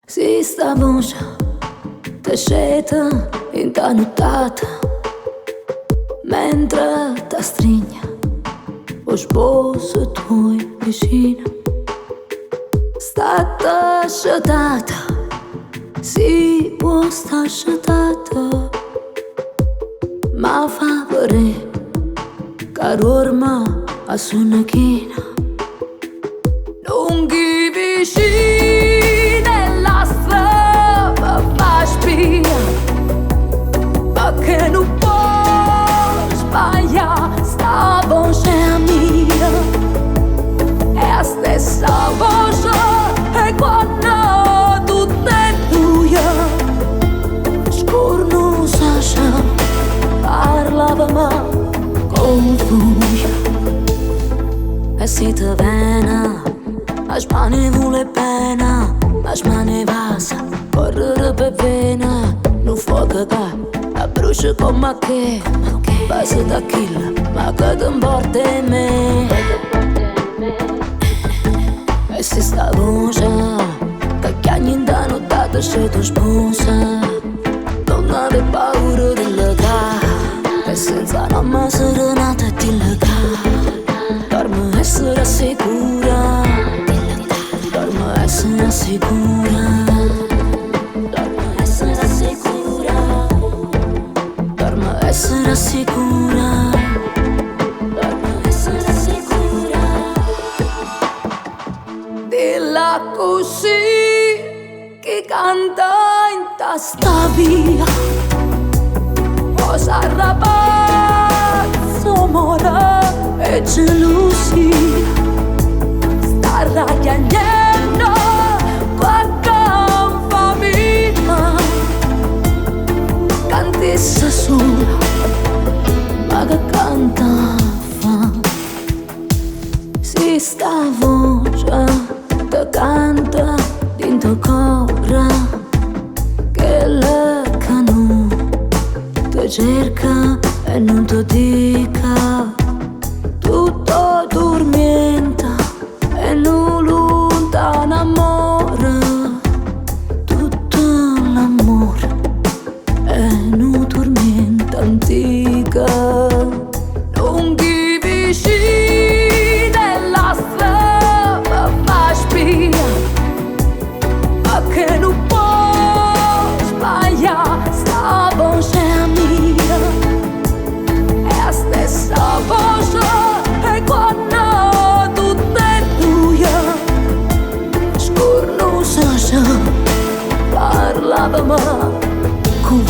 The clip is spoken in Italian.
Si sta voce t'asceta in ta nottata mentre ta stringe o sposo tuoi vicino. Stata asciutata, si può sta asciutata, ma fa vorrei caro ormai a sonachina lunghi vicini della strada fa spia, ma che non può sbagliare sta voce mia, è la stessa voce e quando tutto è buio scorno sa parlava ma confusa e si te vena aș mane vuole pena, aș mane vasa, correre pe vena, nu fă căca, la brușă com ma che, pasă da chilla, ma că dă-n porte me. E si sta voce, che chiagni in da nottata se tu sposa, non ave paura di lega, e senza mamma serenata ti lega, dorme essere sicura. Essere sicura, dormo essere sicura, dormo essere sicura, dormo essere sicura. Dilla così che canta in testa via, cosa ragazzo mora e gelosia, sta ragliando. Cantessa sola, ma che canta fa. Si sta voce te canta dentro cora, che le canu te cerca e non te dica, tutto dormienta e non lontana amore, tutto l'amore nu tormenta antica, lunghi vicini della strada fa spia, ma che non può sbagliare sta voce mia, è la stessa voce e quando tutto è buio scorno sa parlava ma con